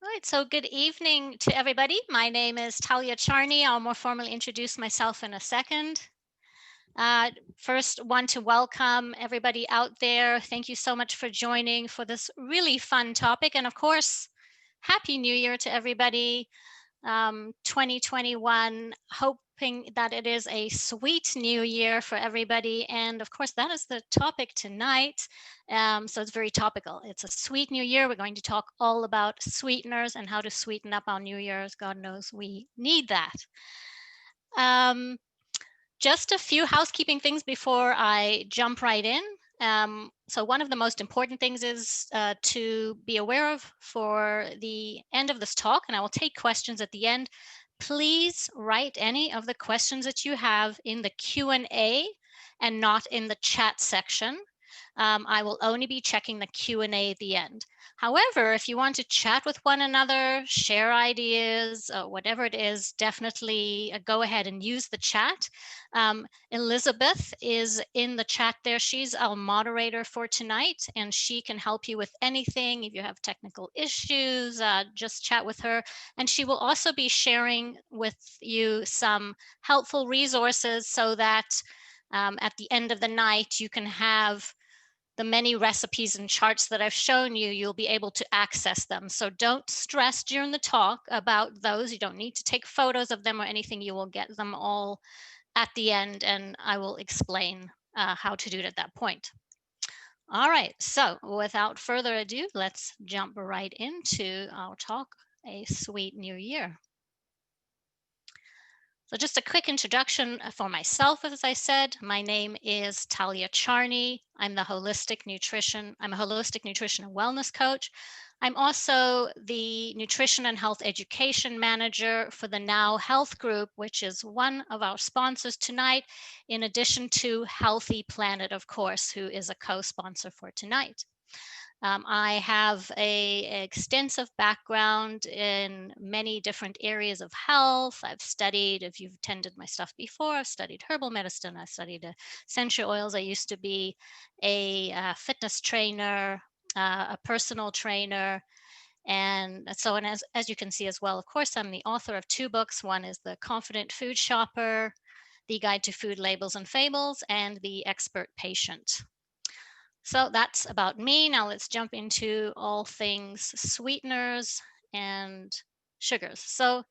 All right, so good evening to everybody. My name is Talia Charney. I'll more formally introduce myself in a second. First, want to welcome everybody out there. Thank you so much for joining for this really fun topic. And of course, Happy New Year to everybody. 2021, hoping that it is a sweet new year for everybody. And of course, that is the topic tonight. So it's very topical. It's a sweet new year. We're going to talk all about sweeteners and how to sweeten up our New Year's. God knows we need that. Just a few housekeeping things before I jump right in. So one of the most important things is to be aware of for the end of this talk, and I will take questions at the end. Please write any of the questions that you have in the Q&A and not in the chat section. I will only be checking the Q&A at the end. However, if you want to chat with one another, share ideas, whatever it is, definitely go ahead and use the chat. Elizabeth is in the chat there. She's our moderator for tonight, and she can help you with anything. If you have technical issues, just chat with her. And she will also be sharing with you some helpful resources so that at the end of the night, you can have the many recipes and charts that I've shown you, you'll be able to access them. So don't stress during the talk about those. You don't need to take photos of them or anything. You will get them all at the end, and I will explain how to do it at that point. All right, so without further ado, let's jump right into our talk, A Sweet New Year. So just a quick introduction for myself, as I said, my name is Talia Charney. I'm a holistic nutrition and wellness coach. I'm also the nutrition and health education manager for the Now Health Group, which is one of our sponsors tonight, in addition to Healthy Planet, of course, who is a co-sponsor for tonight. I have an extensive background in many different areas of health. I've studied, if you've attended my stuff before, I've studied herbal medicine, I studied essential oils. I used to be a fitness trainer, a personal trainer. And so, and as you can see as well, of course, I'm the author of two books. One is The Confident Food Shopper, The Guide to Food Labels and Fables, and The Expert Patient. So that's about me. Now let's jump into all things sweeteners and sugars. So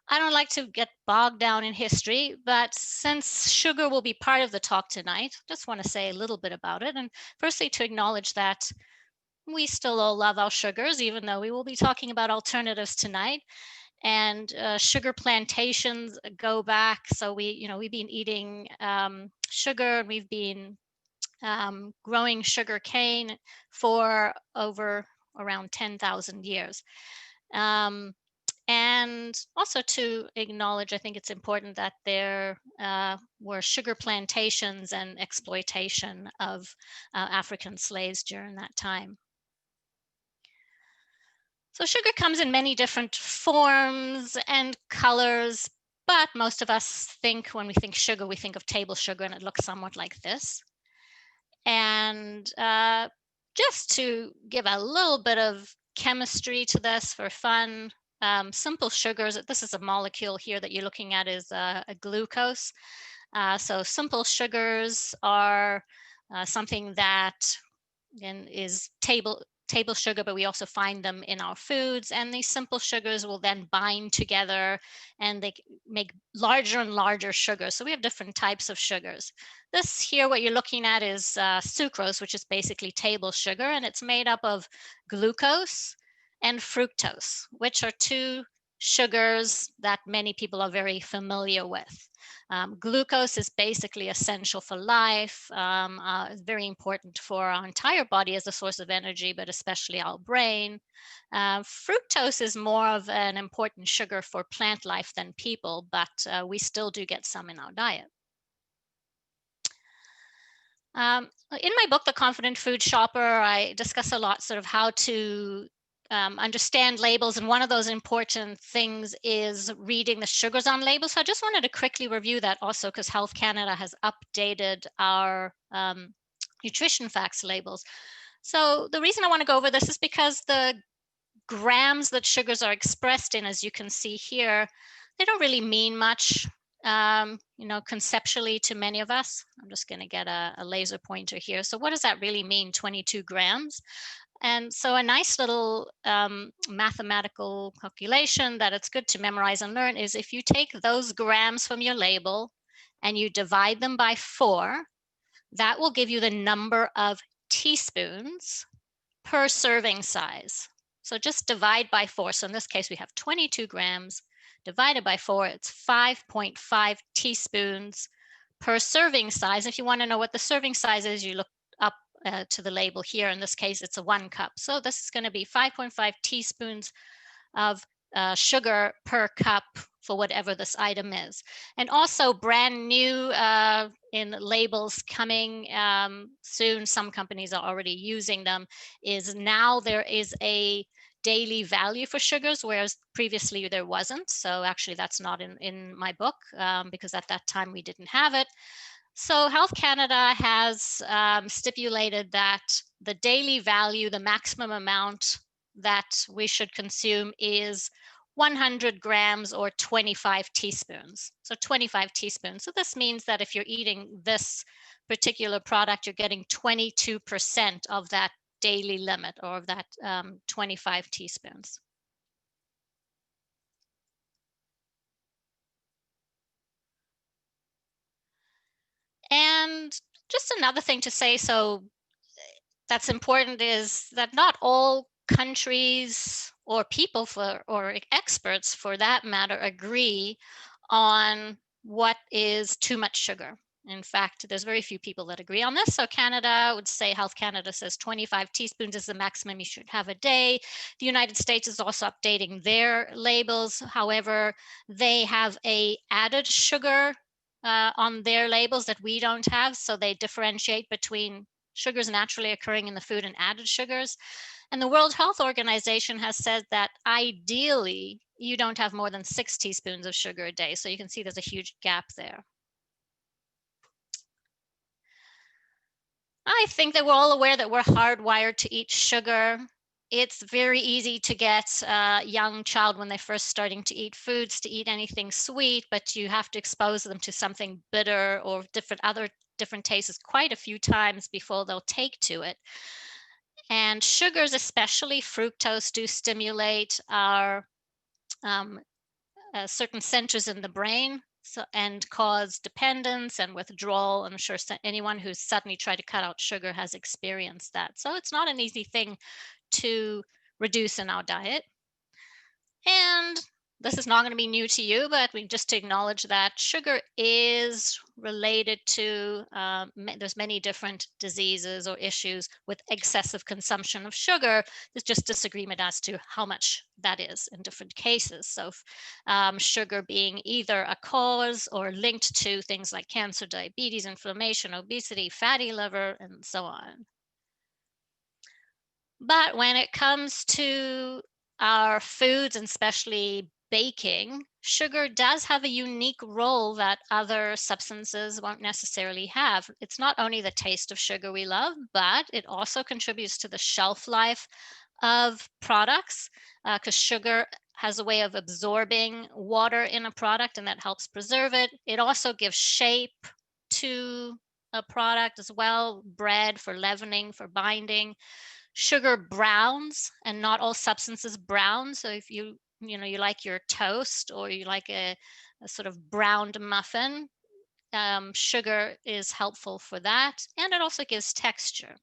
I don't like to get bogged down in history, but since sugar will be part of the talk tonight, I just want to say a little bit about it. And firstly, to acknowledge that we still all love our sugars, even though we will be talking about alternatives tonight. And sugar plantations go back. So we've been eating sugar, and we've been growing sugar cane for over around 10,000 years. And also to acknowledge, I think it's important that there were sugar plantations and exploitation of African slaves during that time. So sugar comes in many different forms and colors, but most of us think, when we think sugar, we think of table sugar, and it looks somewhat like this. And just to give a little bit of chemistry to this for fun, simple sugars, this is a molecule here that you're looking at is a glucose. So simple sugars are something that is table sugar, but we also find them in our foods, and these simple sugars will then bind together and they make larger and larger sugars. So we have different types of sugars. This here, what you're looking at is sucrose, which is basically table sugar, and it's made up of glucose and fructose, which are two sugars that many people are very familiar with. Glucose is basically essential for life, very important for our entire body as a source of energy, but especially our brain. Fructose is more of an important sugar for plant life than people, but we still do get some in our diet. In my book, The Confident Food Shopper, I discuss a lot sort of how to understand labels, and one of those important things is reading the sugars on labels. So I just wanted to quickly review that also, because Health Canada has updated our nutrition facts labels. So the reason I want to go over this is because the grams that sugars are expressed in, as you can see here, they don't really mean much, conceptually to many of us. I'm just going to get a laser pointer here. So what does that really mean, 22 grams? And so a nice little mathematical calculation that it's good to memorize and learn is if you take those grams from your label and you divide them by 4, that will give you the number of teaspoons per serving size. So just divide by 4. So in this case, we have 22 grams divided by 4. It's 5.5 teaspoons per serving size. If you want to know what the serving size is, you look up to the label here. In this case, it's a 1 cup. So this is going to be 5.5 teaspoons of sugar per cup for whatever this item is. And also brand new in labels coming soon, some companies are already using them, is now there is a daily value for sugars, whereas previously there wasn't. So actually that's not in my book because at that time we didn't have it. So Health Canada has stipulated that the daily value, the maximum amount that we should consume is 100 grams or 25 teaspoons. So 25 teaspoons. So this means that if you're eating this particular product, you're getting 22% of that daily limit, or of that 25 teaspoons. And just another thing to say, so that's important, is that not all countries or people or experts for that matter agree on what is too much sugar. In fact, there's very few people that agree on this. So Canada would say, Health Canada says 25 teaspoons is the maximum you should have a day. The United States is also updating their labels. However, they have a added sugar on their labels that we don't have. So they differentiate between sugars naturally occurring in the food and added sugars. And the World Health Organization has said that ideally you don't have more than 6 teaspoons of sugar a day. So you can see there's a huge gap there. I think that we're all aware that we're hardwired to eat sugar. It's very easy to get a young child when they're first starting to eat foods to eat anything sweet, but you have to expose them to something bitter or different tastes quite a few times before they'll take to it. And sugars, especially fructose, do stimulate our certain centers in the brain, and cause dependence and withdrawal. I'm sure anyone who's suddenly tried to cut out sugar has experienced that. So it's not an easy thing to reduce in our diet. And this is not going to be new to you, but we just to acknowledge that sugar is related to, there's many different diseases or issues with excessive consumption of sugar. There's just disagreement as to how much that is in different cases. So sugar being either a cause or linked to things like cancer, diabetes, inflammation, obesity, fatty liver, and so on. But when it comes to our foods, and especially baking, sugar does have a unique role that other substances won't necessarily have. It's not only the taste of sugar we love, but it also contributes to the shelf life of products, because sugar has a way of absorbing water in a product, and that helps preserve it. It also gives shape to a product as well, bread for leavening, for binding. Sugar browns, and not all substances brown. So if you like your toast, or you like a sort of browned muffin, sugar is helpful for that, and it also gives texture.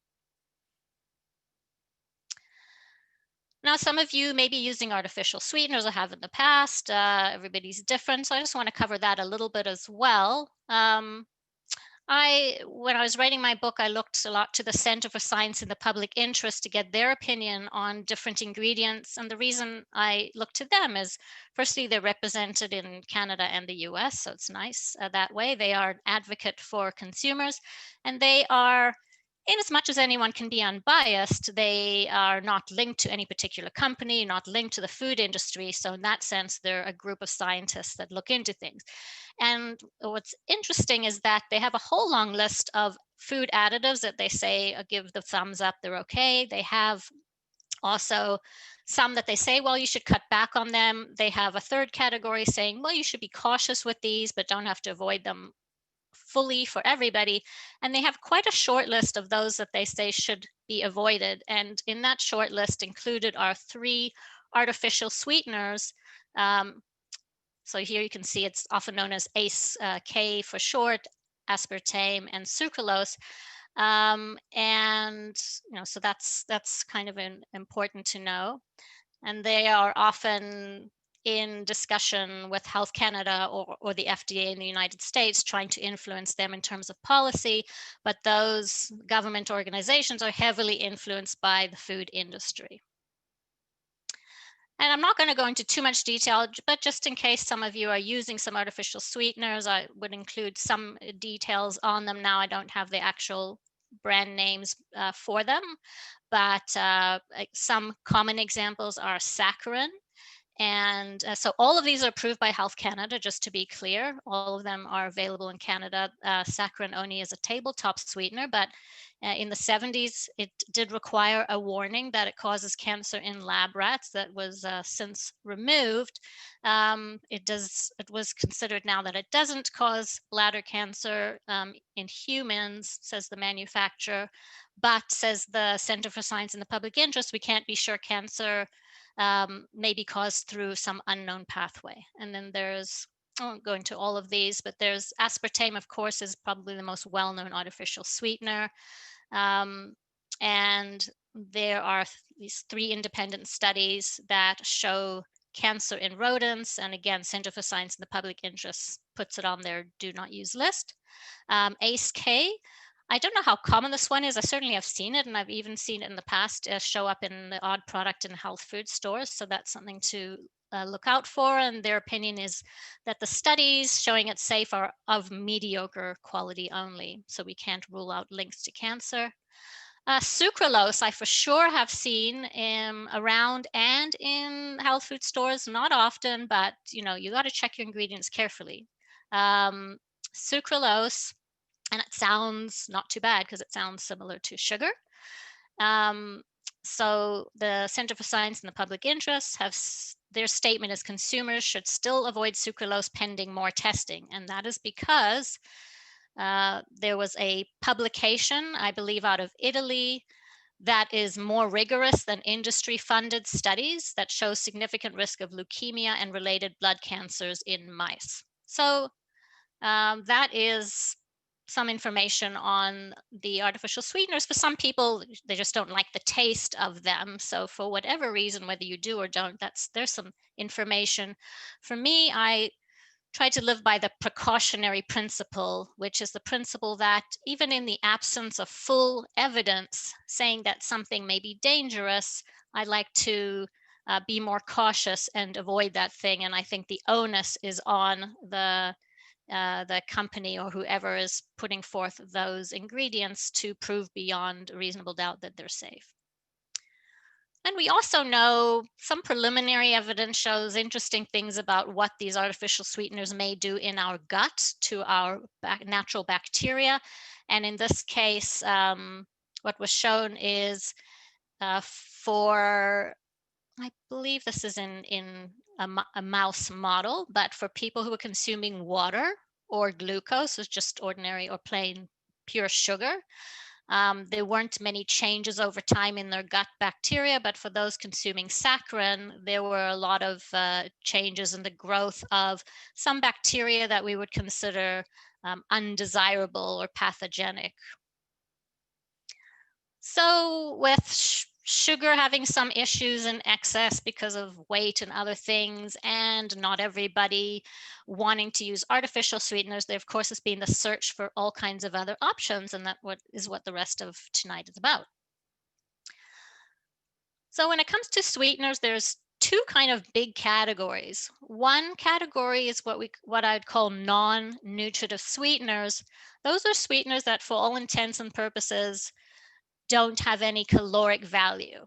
Now, some of you may be using artificial sweeteners or have in the past. Everybody's different, so I just want to cover that a little bit as well. When I was writing my book, I looked a lot to the Center for Science in the Public Interest to get their opinion on different ingredients. And the reason I looked to them is, firstly, they're represented in Canada and the US, so it's nice that way. They are an advocate for consumers, and they are, in as much as anyone can be unbiased, they are not linked to any particular company, not linked to the food industry. So in that sense, they're a group of scientists that look into things. And what's interesting is that they have a whole long list of food additives that they say give the thumbs up, they're okay. They have Also, some that they say, well, you should cut back on them. They have a third category saying, well, you should be cautious with these, but don't have to avoid them fully for everybody. And they have quite a short list of those that they say should be avoided. And in that short list included are 3 artificial sweeteners. So here you can see it's often known as ACE K for short, aspartame and sucralose. And so that's kind of important to know. And they are often in discussion with Health Canada or the FDA in the United States, trying to influence them in terms of policy. But those government organizations are heavily influenced by the food industry. And I'm not going to go into too much detail, but just in case some of you are using some artificial sweeteners, I would include some details on them. Now I don't have the actual brand names for them, but some common examples are saccharin. And so all of these are approved by Health Canada, just to be clear. All of them are available in Canada. Saccharin only is a tabletop sweetener, but in the 70s, it did require a warning that it causes cancer in lab rats. That was since removed. It was considered now that it doesn't cause bladder cancer in humans, says the manufacturer, but says the Center for Science in the Public Interest, we can't be sure cancer may be caused through some unknown pathway. And then there's, I won't go into all of these, but there's aspartame, of course, is probably the most well-known artificial sweetener. And there are these 3 independent studies that show cancer in rodents. And again, Center for Science in the Public Interest puts it on their do not use list. ACE-K, I don't know how common this one is. I certainly have seen it, and I've even seen it in the past show up in the odd product in health food stores. So that's something to look out for. And their opinion is that the studies showing it safe are of mediocre quality only. So we can't rule out links to cancer. Sucralose, I for sure have seen around and in health food stores, not often, but you got to check your ingredients carefully. Sucralose, and it sounds not too bad because it sounds similar to sugar. So the Center for Science and the Public Interest their statement is consumers should still avoid sucralose pending more testing. And that is because there was a publication, I believe out of Italy, that is more rigorous than industry-funded studies that show significant risk of leukemia and related blood cancers in mice. So that is some information on the artificial sweeteners. For some people, they just don't like the taste of them. So for whatever reason, whether you do or don't, there's some information. For me, I try to live by the precautionary principle, which is the principle that even in the absence of full evidence saying that something may be dangerous, I like to be more cautious and avoid that thing. And I think the onus is on the company or whoever is putting forth those ingredients to prove beyond a reasonable doubt that they're safe. And we also know some preliminary evidence shows interesting things about what these artificial sweeteners may do in our gut to our natural bacteria. And in this case, what was shown is for, I believe this is in a mouse model, but for people who are consuming water or glucose, is just ordinary or plain pure sugar, there weren't many changes over time in their gut bacteria, but for those consuming saccharin, there were a lot of changes in the growth of some bacteria that we would consider undesirable or pathogenic. So with sugar having some issues in excess because of weight and other things, and not everybody wanting to use artificial sweeteners, there of course has been the search for all kinds of other options, and that is what the rest of tonight is about. So when it comes to sweeteners, there's 2 kind of big categories. One category is what I'd call non-nutritive sweeteners. Those are sweeteners that for all intents and purposes don't have any caloric value.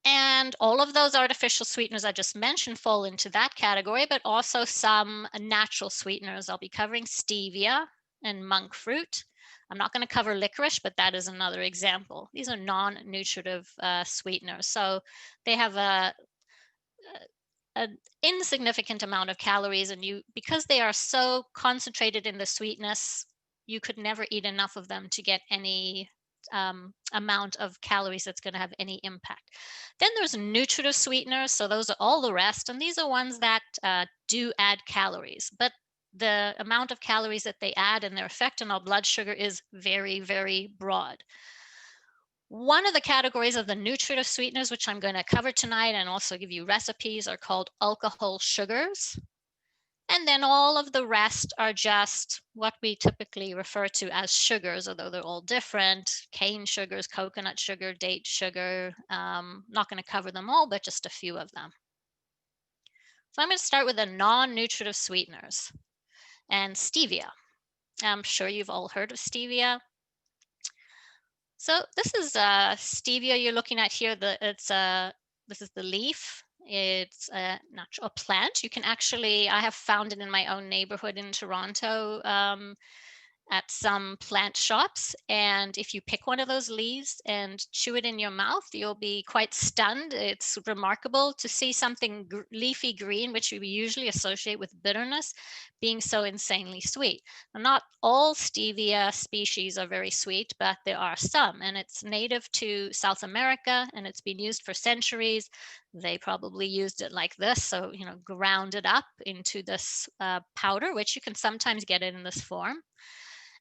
And all of those artificial sweeteners I just mentioned fall into that category, but also some natural sweeteners. I'll be covering stevia and monk fruit. I'm not going to cover licorice, but that is another example. These are non-nutritive sweeteners. So they have an insignificant amount of calories, and because they are so concentrated in the sweetness, you could never eat enough of them to get any amount of calories that's going to have any impact. Then there's nutritive sweeteners. So those are all the rest. And these are ones that do add calories, but the amount of calories that they add and their effect on our blood sugar is very, very broad. One of the categories of the nutritive sweeteners, which I'm going to cover tonight and also give you recipes, are called alcohol sugars. And then all of the rest are just what we typically refer to as sugars, although they're all different. Cane sugars, coconut sugar, date sugar. Not going to cover them all, but just a few of them. So I'm going to start with the non-nutritive sweeteners and stevia. I'm sure you've all heard of stevia. So this is stevia you're looking at here. This is the leaf. It's a natural plant. You can actually, I have found it in my own neighborhood in Toronto at some plant shops. And if you pick one of those leaves and chew it in your mouth, you'll be quite stunned. It's remarkable to see something leafy green, which we usually associate with bitterness, being so insanely sweet. Now, not all stevia species are very sweet, but there are some, and it's native to South America, and it's been used for centuries. They probably used it like this, so ground it up into this powder, which you can sometimes get it in this form.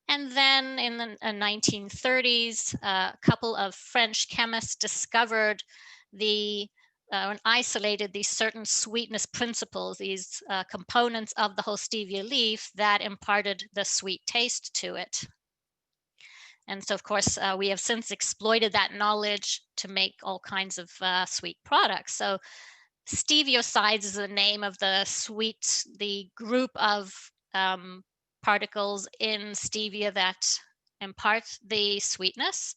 And then in the 1930s, a couple of French chemists discovered and isolated these certain sweetness principles, these components of the whole stevia leaf that imparted the sweet taste to it. And so, of course, we have since exploited that knowledge to make all kinds of sweet products. So steviosides is the name of the group of particles in stevia that impart the sweetness.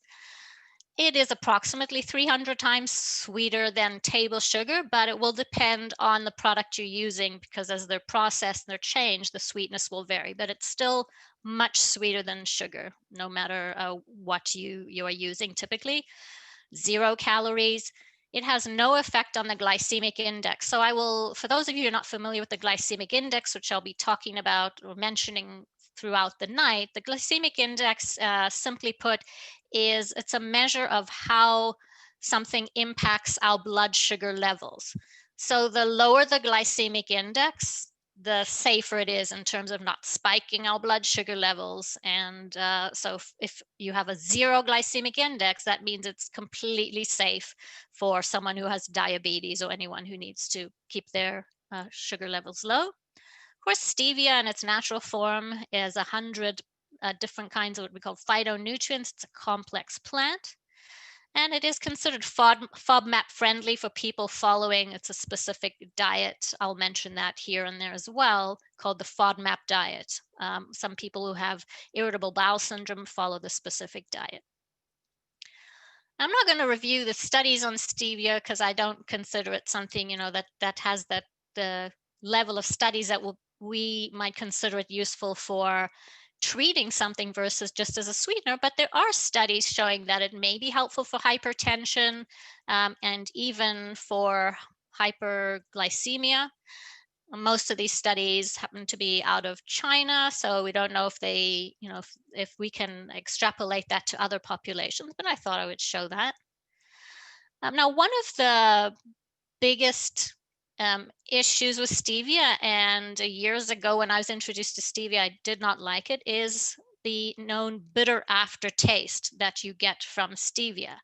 It is approximately 300 times sweeter than table sugar, but it will depend on the product you're using, because as they're processed and they're changed, the sweetness will vary, but it's still much sweeter than sugar, no matter what you are using typically. 0 calories. It has no effect on the glycemic index. So for those of you who are not familiar with the glycemic index, which I'll be talking about or mentioning throughout the night, the glycemic index, simply put, it's a measure of how something impacts our blood sugar levels. So the lower the glycemic index, the safer it is in terms of not spiking our blood sugar levels. And so if you have a 0 glycemic index, that means it's completely safe for someone who has diabetes or anyone who needs to keep their sugar levels low. Of course, stevia in its natural form is 100 different kinds of what we call phytonutrients. It's a complex plant. And it is considered FODMAP friendly for people following. It's a specific diet. I'll mention that here and there as well, called the FODMAP diet. Some people who have irritable bowel syndrome follow the specific diet. I'm not going to review the studies on stevia because I don't consider it something that has the level of studies that we might consider it useful for treating something versus just as a sweetener, but there are studies showing that it may be helpful for hypertension and even for hyperglycemia. Most of these studies happen to be out of China, so we don't know if they, if we can extrapolate that to other populations, but I thought I would show that. Now, one of the biggest issues with stevia, and years ago when I was introduced to stevia, I did not like it, is the known bitter aftertaste that you get from stevia.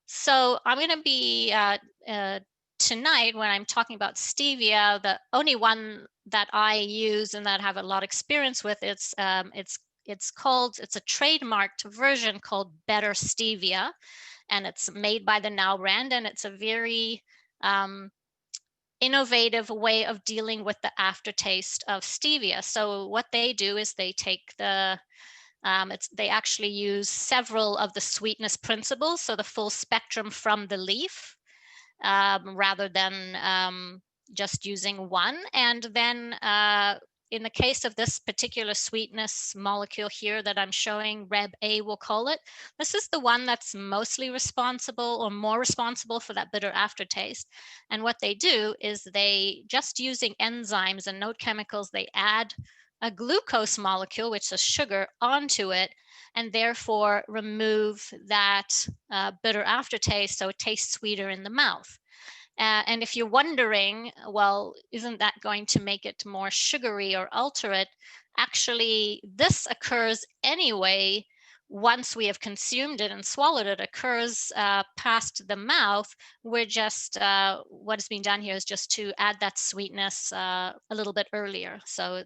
So I'm going to be tonight, when I'm talking about stevia, the only one that I use and that I have a lot of experience with, it's a trademarked version called BetterStevia, and it's made by the Now brand, and it's a very innovative way of dealing with the aftertaste of stevia. So what they do is they take they actually use several of the sweetness principles, so the full spectrum from the leaf, rather than just using one. And then in the case of this particular sweetness molecule here that I'm showing, Reb A, we'll call it, this is the one that's mostly responsible or more responsible for that bitter aftertaste. And what they do is they, just using enzymes and note chemicals, they add a glucose molecule, which is sugar, onto it, and therefore remove that bitter aftertaste, so it tastes sweeter in the mouth. And if you're wondering, well, isn't that going to make it more sugary or alter it? Actually, this occurs anyway. Once we have consumed it and swallowed it, occurs past the mouth. We're just, what is being done here is just to add that sweetness a little bit earlier. So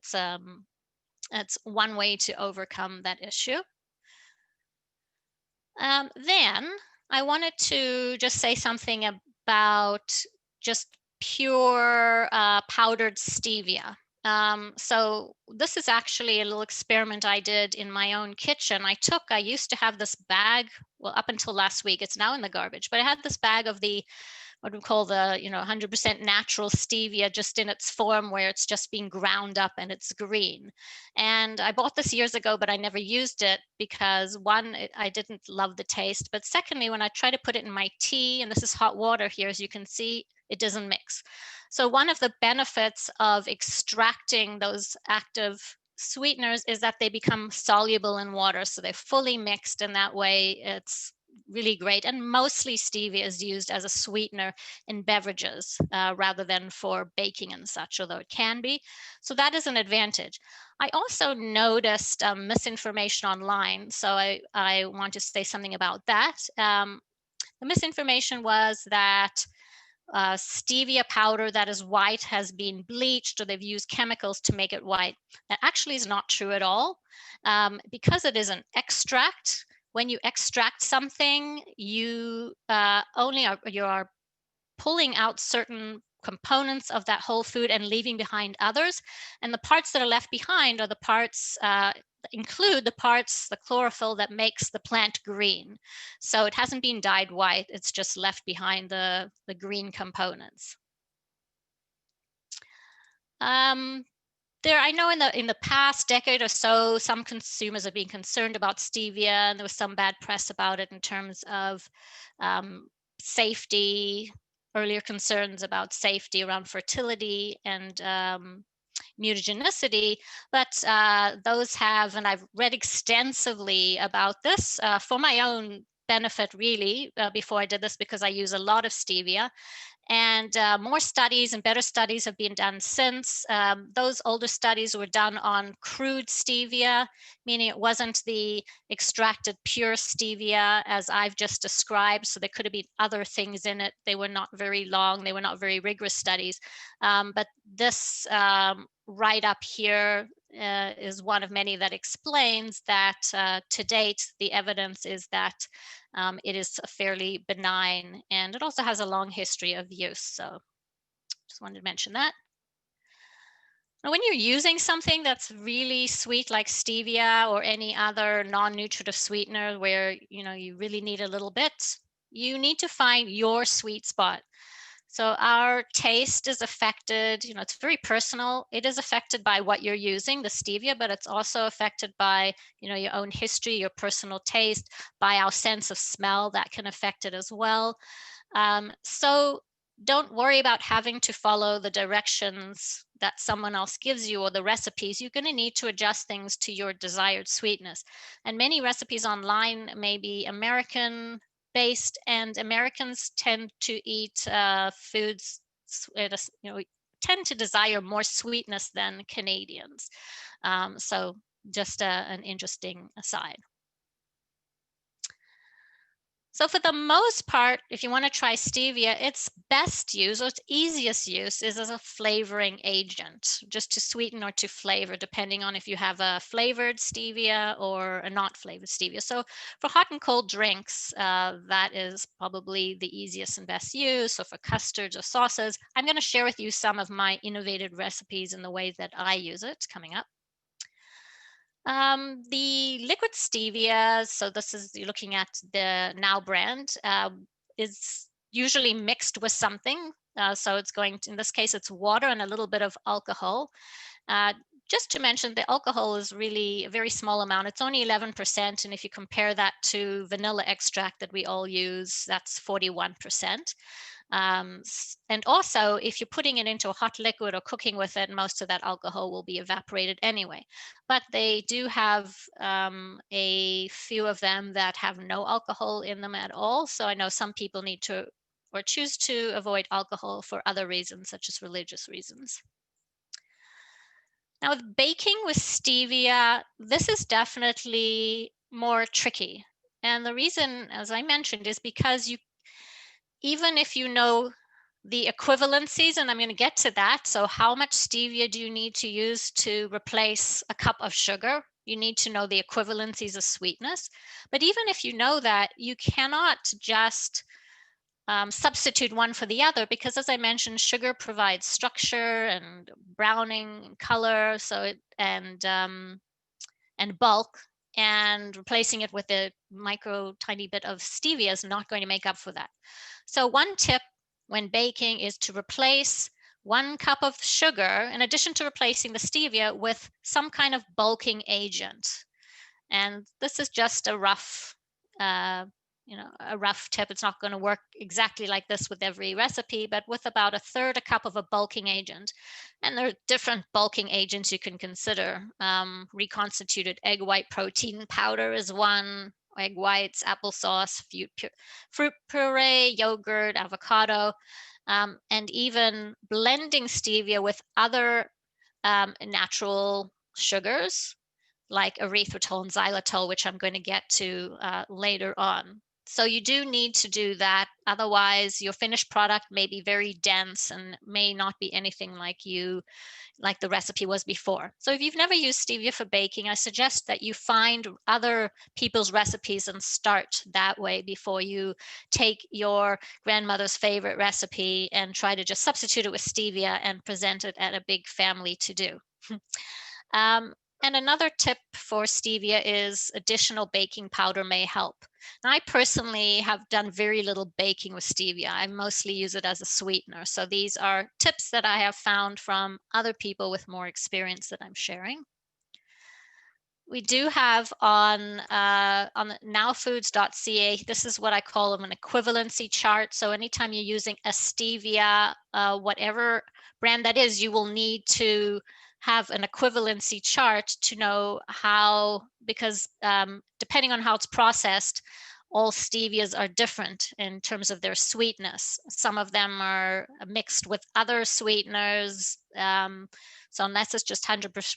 it's one way to overcome that issue. Then I wanted to just say something about just pure powdered stevia. So this is actually a little experiment I did in my own kitchen. I used to have this bag, well, up until last week, it's now in the garbage, but I had this bag of the, what we call the, 100% natural stevia, just in its form where it's just being ground up and it's green. And I bought this years ago, but I never used it because one, I didn't love the taste. But secondly, when I try to put it in my tea, and this is hot water here, as you can see, it doesn't mix. So one of the benefits of extracting those active sweeteners is that they become soluble in water. So they're fully mixed, and that way it's really great. And mostly stevia is used as a sweetener in beverages rather than for baking and such, although it can be. So that is an advantage. I also noticed misinformation online, so I want to say something about that. The misinformation was that stevia powder that is white has been bleached, or they've used chemicals to make it white. That actually is not true at all. Because it is an extract, when you extract something, you are pulling out certain components of that whole food and leaving behind others. And the parts that are left behind are the parts include the parts, the chlorophyll, that makes the plant green. So it hasn't been dyed white, it's just left behind the green components. I know in the past decade or so, some consumers have been concerned about stevia, and there was some bad press about it in terms of safety, earlier concerns about safety around fertility and mutagenicity, but those have, and I've read extensively about this for my own benefit, really, before I did this, because I use a lot of stevia. And more studies and better studies have been done since. Those older studies were done on crude stevia, meaning it wasn't the extracted pure stevia as I've just described. So there could have been other things in it. They were not very long. They were not very rigorous studies. But this right up here is one of many that explains that to date, the evidence is that it is fairly benign, and it also has a long history of use. So just wanted to mention that. Now, when you're using something that's really sweet like stevia or any other non-nutritive sweetener where you really need a little bit, you need to find your sweet spot. So our taste is affected, it's very personal. It is affected by what you're using, the stevia, but it's also affected by, your own history, your personal taste, by our sense of smell that can affect it as well. So don't worry about having to follow the directions that someone else gives you or the recipes. You're going to need to adjust things to your desired sweetness. And many recipes online may be American based, and Americans tend to eat foods, tend to desire more sweetness than Canadians. So just an interesting aside. So for the most part, if you want to try stevia, its best use, or its easiest use, is as a flavoring agent, just to sweeten or to flavor, depending on if you have a flavored stevia or a not flavored stevia. So for hot and cold drinks, that is probably the easiest and best use. So for custards or sauces, I'm going to share with you some of my innovative recipes and the ways that I use it coming up. The liquid stevia, so this is, you're looking at the Now brand, is usually mixed with something. So it's going to, in this case, it's water and a little bit of alcohol. just to mention, the alcohol is really a very small amount. It's only 11%. And if you compare that to vanilla extract that we all use, that's 41%. And also, if you're putting it into a hot liquid or cooking with it, most of that alcohol will be evaporated anyway. But they do have a few of them that have no alcohol in them at all. So I know some people need to or choose to avoid alcohol for other reasons, such as religious reasons. Now, with baking with stevia, this is definitely more tricky. And the reason, as I mentioned, is because even if you know the equivalencies, and I'm going to get to that. So how much stevia do you need to use to replace a cup of sugar? You need to know the equivalencies of sweetness. But even if you know that, you cannot just substitute one for the other, because as I mentioned, sugar provides structure and browning color, and bulk, and replacing it with a tiny bit of stevia is not going to make up for that. So one tip when baking is to replace 1 cup of sugar, in addition to replacing the stevia, with some kind of bulking agent. And this is just a rough tip. It's not going to work exactly like this with every recipe, but with about 1/3 a cup of a bulking agent. And there are different bulking agents you can consider. Reconstituted egg white protein powder is one, egg whites, applesauce, fruit puree, yogurt, avocado, and even blending stevia with other natural sugars like erythritol and xylitol, which I'm going to get to later on. So you do need to do that. Otherwise, your finished product may be very dense and may not be anything like the recipe was before. So if you've never used stevia for baking, I suggest that you find other people's recipes and start that way before you take your grandmother's favorite recipe and try to just substitute it with stevia and present it at a big family to-do. And another tip for stevia is additional baking powder may help. Now, I personally have done very little baking with stevia. I mostly use it as a sweetener. So these are tips that I have found from other people with more experience that I'm sharing. We do have on nowfoods.ca, this is what I call an equivalency chart. So anytime you're using a stevia, whatever brand that is, you will need to have an equivalency chart to know how, because depending on how it's processed, all stevias are different in terms of their sweetness. Some of them are mixed with other sweeteners. So unless it's just 100%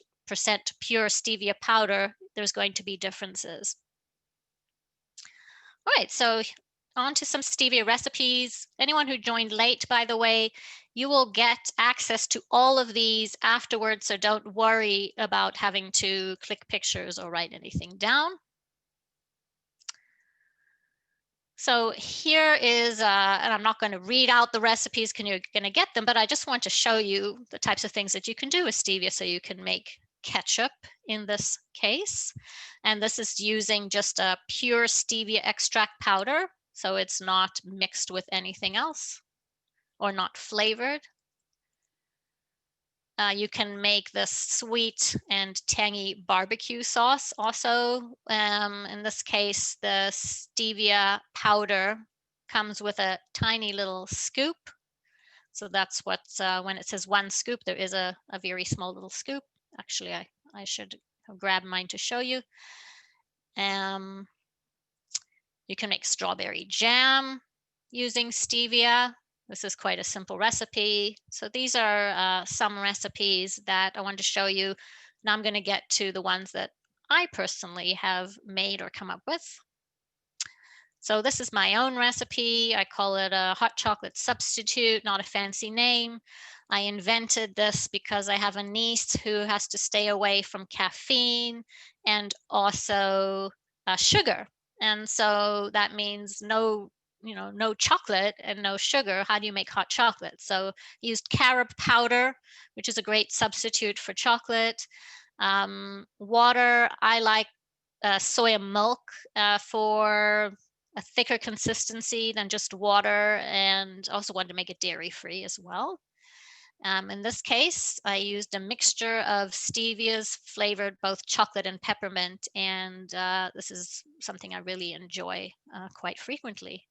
pure stevia powder, there's going to be differences. All right, so on to some stevia recipes. Anyone who joined late, by the way, you will get access to all of these afterwards, so don't worry about having to click pictures or write anything down. So here is, and I'm not going to read out the recipes because you're going to get them, but I just want to show you the types of things that you can do with stevia so you can make ketchup in this case. And this is using just a pure stevia extract powder, so it's not mixed with anything else or not flavored. You can make this sweet and tangy barbecue sauce also. In this case, the stevia powder comes with a tiny little scoop. So that's what, when it says 1 scoop, there is a very small little scoop. Actually, I should have grabbed mine to show you. You can make strawberry jam using stevia. This is quite a simple recipe. So these are some recipes that I wanted to show you. Now I'm going to get to the ones that I personally have made or come up with. So this is my own recipe. I call it a hot chocolate substitute, not a fancy name. I invented this because I have a niece who has to stay away from caffeine and also sugar. And so that means no chocolate and no sugar. How do you make hot chocolate? So I used carob powder, which is a great substitute for chocolate. Water, I like soya milk for a thicker consistency than just water, and also wanted to make it dairy free as well. In this case, I used a mixture of stevias flavored both chocolate and peppermint, and this is something I really enjoy quite frequently.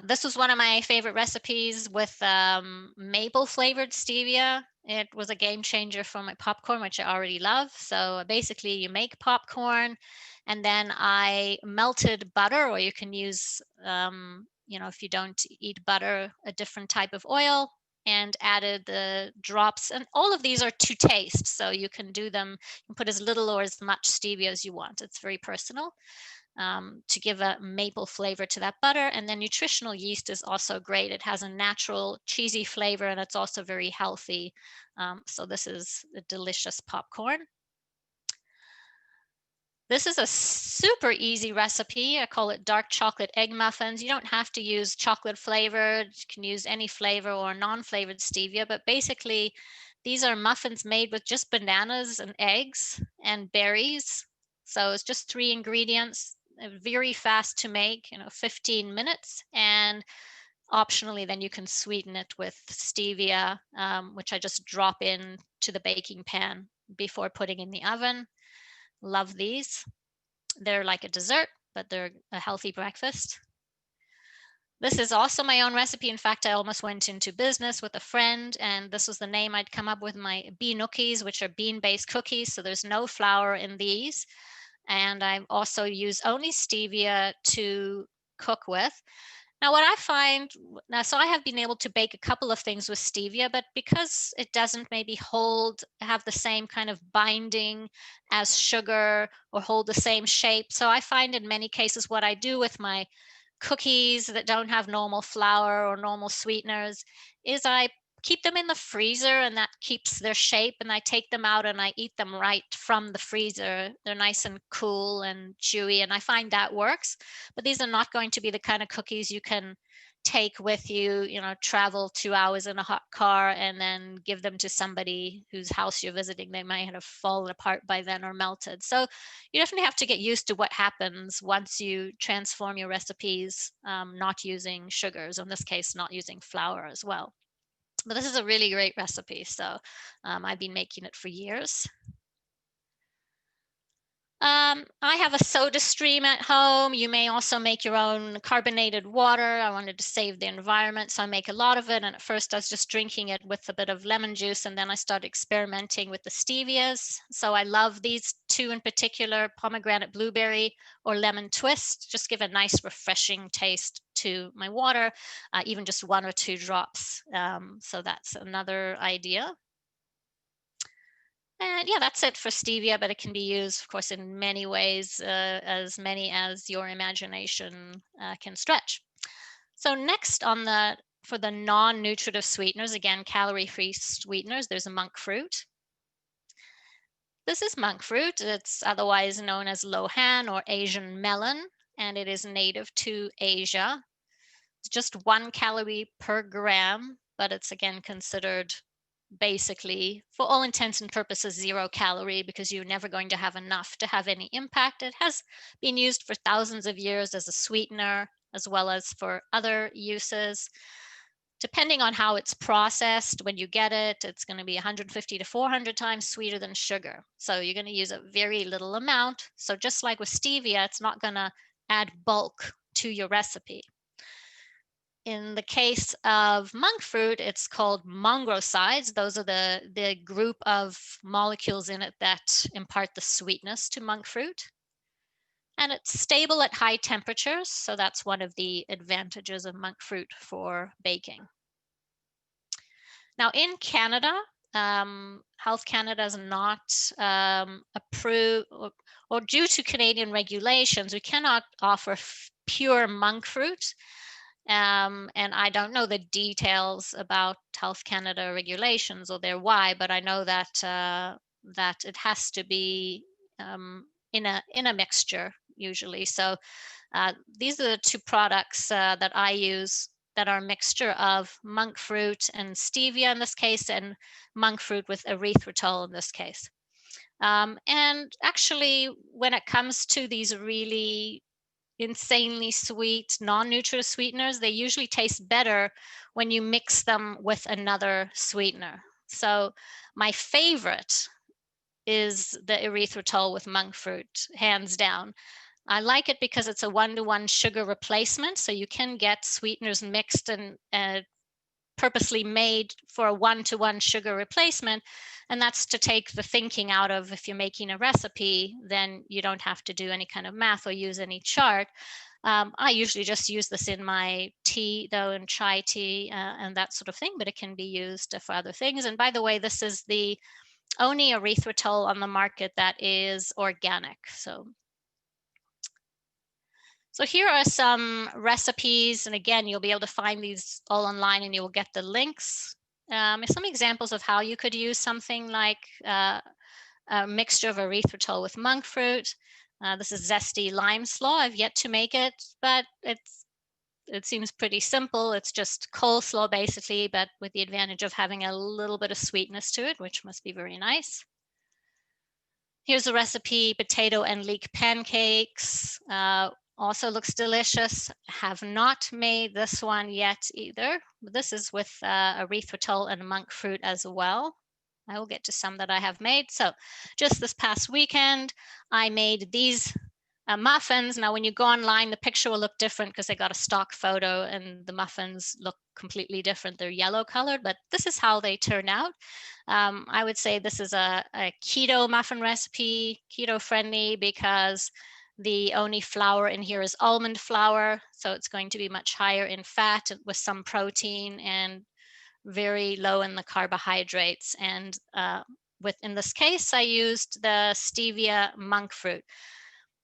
This was one of my favorite recipes with maple flavored stevia. It was a game changer for my popcorn, which I already love. So basically, you make popcorn, and then I melted butter, or you can use, if you don't eat butter, a different type of oil, and added the drops. And all of these are to taste. So you can do them, you can put as little or as much stevia as you want. It's very personal. To give a maple flavor to that butter. And then nutritional yeast is also great. It has a natural cheesy flavor, and it's also very healthy. So this is a delicious popcorn. This is a super easy recipe. I call it dark chocolate egg muffins. You don't have to use chocolate flavored. You can use any flavor or non-flavored stevia, but basically these are muffins made with just bananas and eggs and berries. So it's just 3 ingredients, very fast to make, 15 minutes. And optionally, then you can sweeten it with stevia, which I just drop in to the baking pan before putting in the oven. Love these. They're like a dessert, but they're a healthy breakfast. This is also my own recipe. In fact, I almost went into business with a friend, and this was the name I'd come up with, my beanookies, which are bean-based cookies. So there's no flour in these. And I also use only stevia to cook with. Now, what I find, so I have been able to bake a couple of things with stevia, but because it doesn't maybe have the same kind of binding as sugar or hold the same shape. So I find in many cases what I do with my cookies that don't have normal flour or normal sweeteners is I keep them in the freezer, and that keeps their shape, and I take them out and I eat them right from the freezer. They're nice and cool and chewy, and I find that works. But these are not going to be the kind of cookies you can take with you, travel 2 hours in a hot car and then give them to somebody whose house you're visiting. They might have fallen apart by then or melted. So you definitely have to get used to what happens once you transform your recipes, not using sugars, in this case, not using flour as well. But this is a really great recipe, so I've been making it for years. I have a soda stream at home. You may also make your own carbonated water. I wanted to save the environment, so I make a lot of it. And at first I was just drinking it with a bit of lemon juice, and then I started experimenting with the stevias. So I love these two in particular, pomegranate blueberry or lemon twist. Just give a nice refreshing taste to my water, even just 1 or 2 drops. So that's another idea. And yeah, that's it for stevia, but it can be used, of course, in many ways, as many as your imagination can stretch. So next for the non-nutritive sweeteners, again, calorie-free sweeteners, there's a monk fruit. This is monk fruit. It's otherwise known as lohan or Asian melon, and it is native to Asia. It's just 1 calorie per gram, but it's again considered basically, for all intents and purposes, 0 calorie, because you're never going to have enough to have any impact. It has been used for thousands of years as a sweetener, as well as for other uses. Depending on how it's processed, when you get it, it's going to be 150 to 400 times sweeter than sugar. So you're going to use a very little amount. So just like with stevia, it's not going to add bulk to your recipe. In the case of monk fruit, it's called mongrosides. Those are the group of molecules in it that impart the sweetness to monk fruit. And it's stable at high temperatures, so that's one of the advantages of monk fruit for baking. Now in Canada, Health Canada is not approved, or due to Canadian regulations, we cannot offer pure monk fruit. And I don't know the details about Health Canada regulations or their why, but I know that that it has to be in a mixture usually. So these are the 2 products that I use that are a mixture of monk fruit and stevia in this case, and monk fruit with erythritol in this case. And actually, when it comes to these really insanely sweet non-nutritive sweeteners, they usually taste better when you mix them with another sweetener. So my favorite is the erythritol with monk fruit, hands down. I like it because it's a one-to-one sugar replacement, so you can get sweeteners mixed and purposely made for a one-to-one sugar replacement. And that's to take the thinking out of, if you're making a recipe, then you don't have to do any kind of math or use any chart. I usually just use this in my tea, though, in chai tea and that sort of thing, but it can be used for other things. And by the way, this is the only erythritol on the market that is organic. So here are some recipes, and again, you'll be able to find these all online and you will get the links. Some examples of how you could use something like a mixture of erythritol with monk fruit. This is Zesty lime slaw. I've yet to make it, but it seems pretty simple. It's just coleslaw basically, but with the advantage of having a little bit of sweetness to it, which must be very nice. Here's a recipe, potato and leek pancakes. Also looks delicious. Have not made this one yet either. This is with erythritol and monk fruit as well. I will get to some that I have made. So just this past weekend, I made these muffins. Now, when you go online, the picture will look different because they got a stock photo and the muffins look completely different. They're yellow colored, but this is how they turn out. I would say this is a keto muffin recipe, keto friendly, because the only flour in here is almond flour. So it's going to be much higher in fat with some protein and very low in the carbohydrates. And in this case, I used the stevia monk fruit.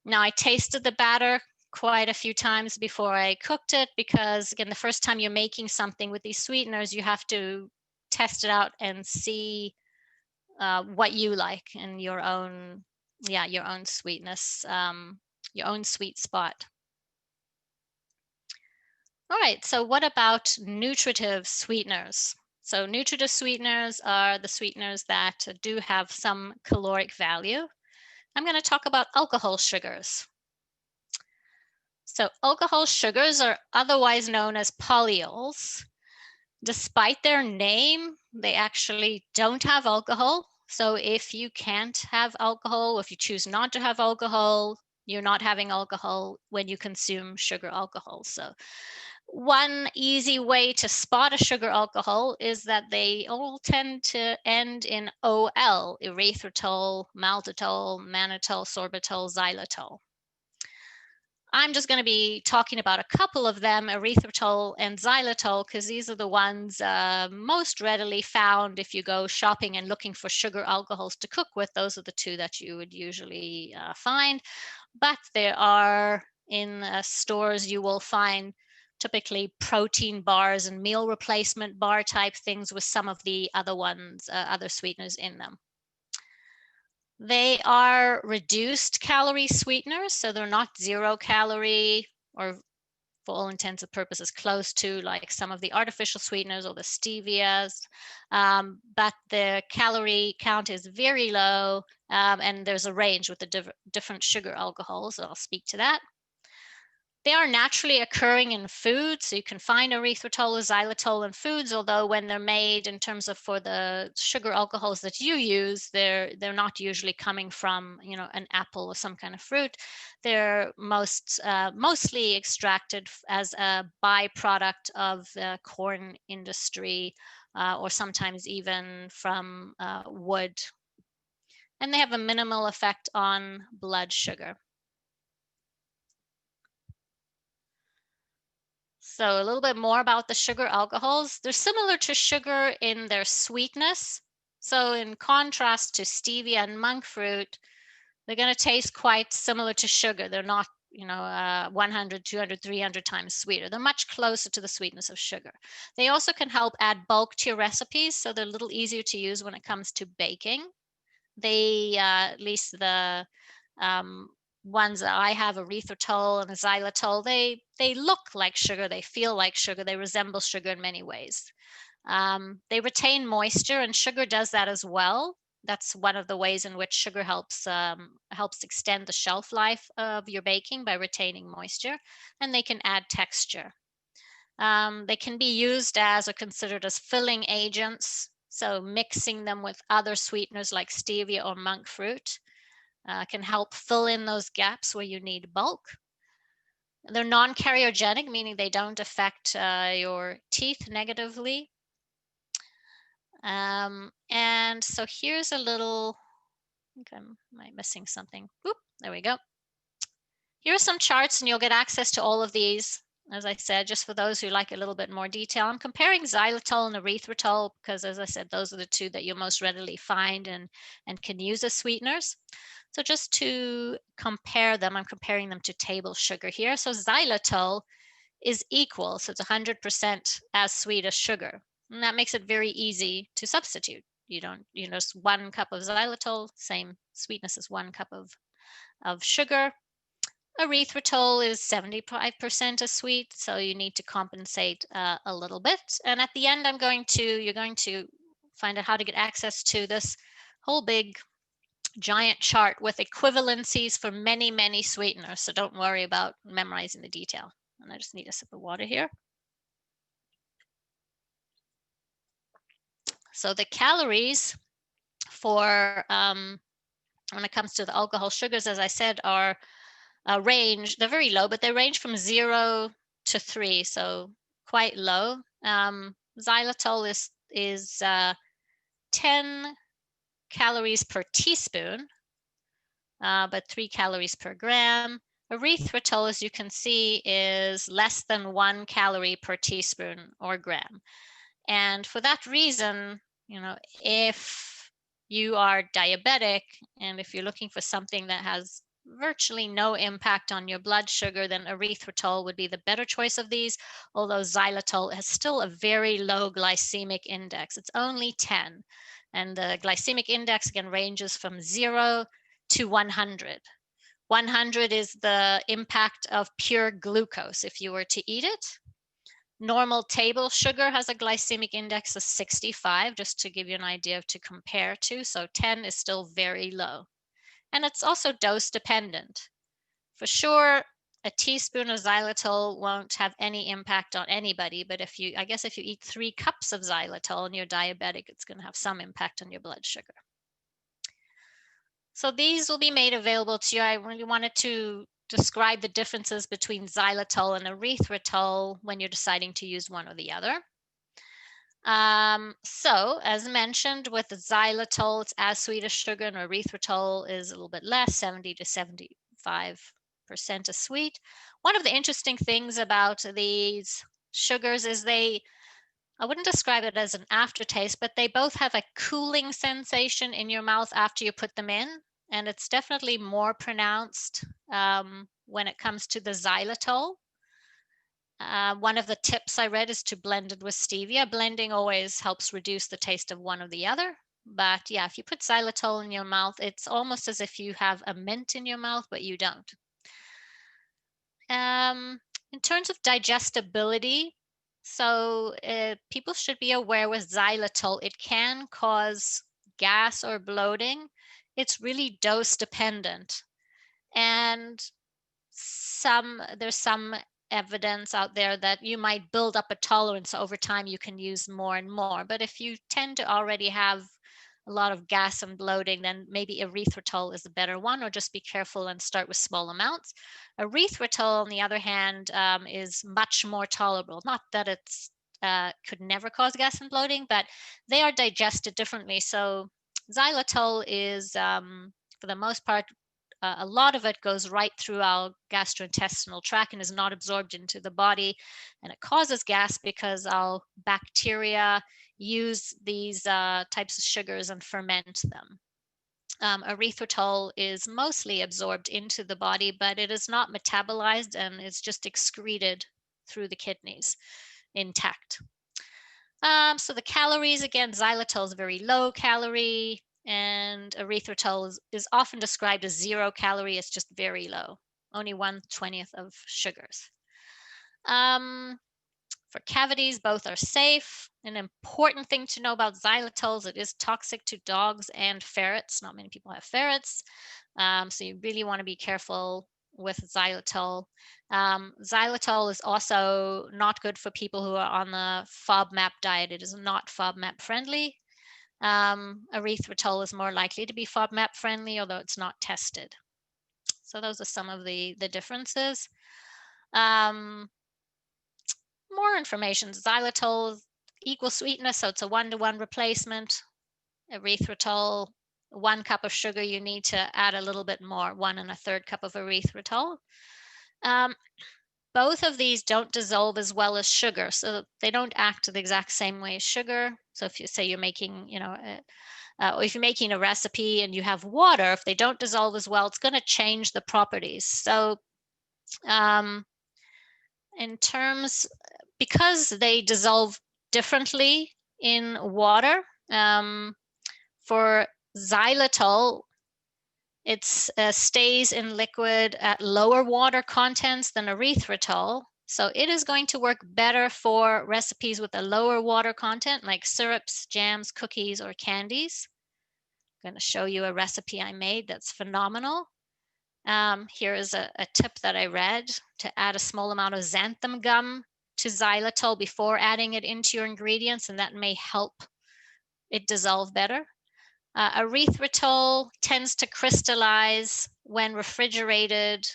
Now, I tasted the batter quite a few times before I cooked it because, again, the first time you're making something with these sweeteners, you have to test it out and see what you like and your own sweetness, your own sweet spot. All right, so what about nutritive sweeteners? So nutritive sweeteners are the sweeteners that do have some caloric value. I'm going to talk about alcohol sugars. So alcohol sugars are otherwise known as polyols. Despite their name, they actually don't have alcohol. So if you can't have alcohol, if you choose not to have alcohol, you're not having alcohol when you consume sugar alcohol. So one easy way to spot a sugar alcohol is that they all tend to end in OL, erythritol, maltitol, mannitol, sorbitol, xylitol. I'm just going to be talking about a couple of them, erythritol and xylitol, because these are the ones most readily found if you go shopping and looking for sugar alcohols to cook with. Those are the two that you would usually find. But there are in stores, you will find typically protein bars and meal replacement bar type things with some of the other ones, other sweeteners in them. They are reduced calorie sweeteners, so they're not 0 calorie, or for all intents and purposes close to like some of the artificial sweeteners or the stevias, but the calorie count is very low, and there's a range with the different sugar alcohols, so I'll speak to that. They are naturally occurring in foods, so you can find erythritol or xylitol in foods, although when they're made in terms of for the sugar alcohols that you use, they're not usually coming from, an apple or some kind of fruit. They're mostly extracted as a byproduct of the corn industry, or sometimes even from wood. And they have a minimal effect on blood sugar. So a little bit more about the sugar alcohols. They're similar to sugar in their sweetness. So in contrast to stevia and monk fruit, they're going to taste quite similar to sugar. They're not, 100, 200, 300 times sweeter. They're much closer to the sweetness of sugar. They also can help add bulk to your recipes, so they're a little easier to use when it comes to baking. They, at least the ones that I have, erythritol and xylitol, they look like sugar, they feel like sugar, they resemble sugar in many ways. They retain moisture, and sugar does that as well. That's one of the ways in which sugar helps extend the shelf life of your baking by retaining moisture, and they can add texture. They can be used as or considered as filling agents, so mixing them with other sweeteners like stevia or monk fruit can help fill in those gaps where you need bulk. They're non-cariogenic, meaning they don't affect your teeth negatively. And so here's a little, I think am I missing something? Oop, there we go. Here are some charts, and you'll get access to all of these. As I said, just for those who like a little bit more detail, I'm comparing xylitol and erythritol because, as I said, those are the two that you'll most readily find and can use as sweeteners. So just to compare them, I'm comparing them to table sugar here. So xylitol is equal, so it's 100% as sweet as sugar. And that makes it very easy to substitute. You don't, just 1 cup of xylitol, same sweetness as 1 cup of sugar. Erythritol is 75% as sweet, so you need to compensate a little bit. And at the end, you're going to find out how to get access to this whole big giant chart with equivalencies for many, many sweeteners. So don't worry about memorizing the detail. And I just need a sip of water here. So the calories for when it comes to the alcohol sugars, as I said, are they're very low, but they range from 0 to 3, so quite low. Xylitol is 10 calories per teaspoon, but 3 calories per gram. Erythritol, as you can see, is less than 1 calorie per teaspoon or gram. And for that reason, if you are diabetic and if you're looking for something that has virtually no impact on your blood sugar, then erythritol would be the better choice of these, although xylitol has still a very low glycemic index. It's only 10. And the glycemic index, again, ranges from 0 to 100. 100 is the impact of pure glucose if you were to eat it. Normal table sugar has a glycemic index of 65, just to give you an idea to compare to. So 10 is still very low. And it's also dose dependent. For sure, a teaspoon of xylitol won't have any impact on anybody, but if you eat 3 cups of xylitol and you're diabetic, it's going to have some impact on your blood sugar. So these will be made available to you. I really wanted to describe the differences between xylitol and erythritol when you're deciding to use one or the other. So as mentioned, with xylitol, it's as sweet as sugar, and erythritol is a little bit less, 70 to 75% as sweet. One of the interesting things about these sugars is I wouldn't describe it as an aftertaste, but they both have a cooling sensation in your mouth after you put them in. And it's definitely more pronounced when it comes to the xylitol. One of the tips I read is to blend it with stevia. Blending always helps reduce the taste of one or the other. But yeah, if you put xylitol in your mouth, it's almost as if you have a mint in your mouth, but you don't. In terms of digestibility, so people should be aware with xylitol, it can cause gas or bloating. It's really dose dependent. And there's some evidence out there that you might build up a tolerance over time. You can use more and more. But if you tend to already have a lot of gas and bloating, then maybe erythritol is a better one, or just be careful and start with small amounts. Erythritol, on the other hand, is much more tolerable. Not that it's could never cause gas and bloating, but they are digested differently. So xylitol is, for the most part, a lot of it goes right through our gastrointestinal tract and is not absorbed into the body, and it causes gas because our bacteria use these types of sugars and ferment them. Erythritol is mostly absorbed into the body, but it is not metabolized and it's just excreted through the kidneys intact. So the calories, again, xylitol is very low calorie, and erythritol is often described as 0 calorie. It's just very low, only 1/20 of sugars. For For cavities, both are safe. An important thing to know about xylitol is it is toxic to dogs and ferrets. Not many people have ferrets, so you really want to be careful with xylitol. Xylitol is also not good for people who are on the FODMAP diet. It is not FODMAP friendly. Erythritol is more likely to be FODMAP friendly, although it's not tested. So those are some of the differences. More information. Xylitol equal sweetness, so it's a 1-to-1 replacement. Erythritol, 1 cup of sugar, you need to add a little bit more, 1 1/3 cup of erythritol. Both of these don't dissolve as well as sugar, so they don't act the exact same way as sugar. So if you say you're making, or if you're making a recipe and you have water, if they don't dissolve as well, it's going to change the properties. So in terms, because they dissolve differently in water, for xylitol, it stays in liquid at lower water contents than erythritol. So it is going to work better for recipes with a lower water content, like syrups, jams, cookies, or candies. I'm going to show you a recipe I made that's phenomenal. Here is a tip that I read to add a small amount of xanthan gum to xylitol before adding it into your ingredients, and that may help it dissolve better. Erythritol tends to crystallize when refrigerated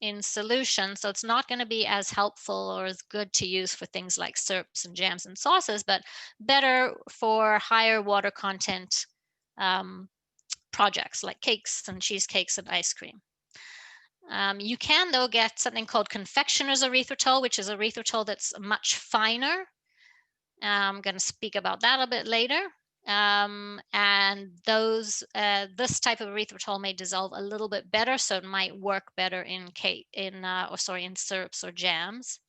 in solution, so it's not going to be as helpful or as good to use for things like syrups and jams and sauces, but better for higher water content projects like cakes and cheesecakes and ice cream. You can, though, get something called confectioner's erythritol, which is erythritol that's much finer. I'm going to speak about that a bit later. And those, this type of erythritol may dissolve a little bit better, so it might work better in syrups or jams.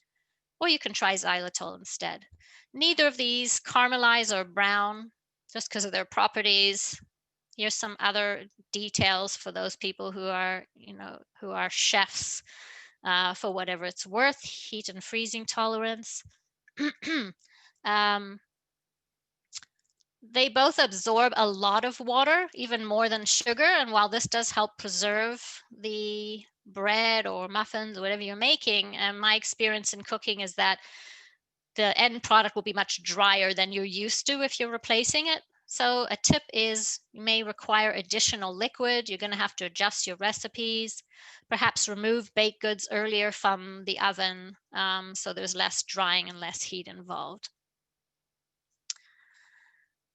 Or you can try xylitol instead. Neither of these caramelize or brown just because of their properties. Here's some other details for those people who are, who are chefs for whatever it's worth. Heat and freezing tolerance. They both absorb a lot of water, even more than sugar. And while this does help preserve the bread or muffins, or whatever you're making, and my experience in cooking is that the end product will be much drier than you're used to if you're replacing it. So a tip is you may require additional liquid. You're going to have to adjust your recipes, perhaps remove baked goods earlier from the oven, so there's less drying and less heat involved.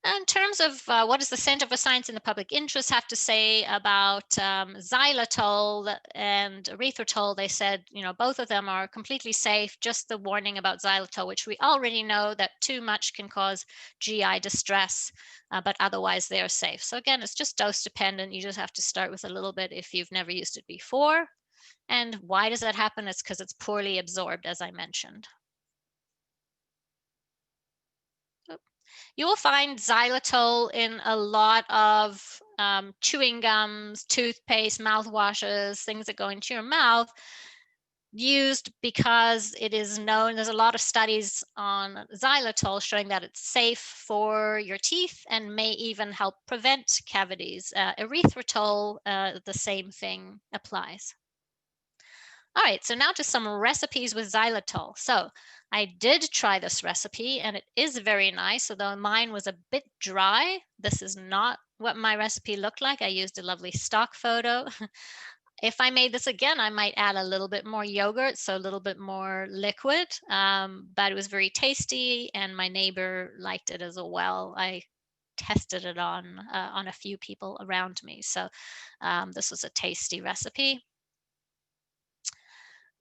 In terms of what does the Center for Science in the Public Interest have to say about xylitol and erythritol, they said, both of them are completely safe. Just the warning about xylitol, which we already know that too much can cause GI distress, but otherwise they are safe. So again, it's just dose dependent. You just have to start with a little bit if you've never used it before. And why does that happen? It's because it's poorly absorbed, as I mentioned. You will find xylitol in a lot of chewing gums, toothpaste, mouthwashes, things that go into your mouth, used because it is known, there's a lot of studies on xylitol showing that it's safe for your teeth and may even help prevent cavities. Erythritol, the same thing applies. All right, so now to some recipes with xylitol. So I did try this recipe and it is very nice, although mine was a bit dry. This is not what my recipe looked like. I used a lovely stock photo. If I made this again, I might add a little bit more yogurt, so a little bit more liquid, but it was very tasty and my neighbor liked it as well. I tested it on a few people around me. So this was a tasty recipe.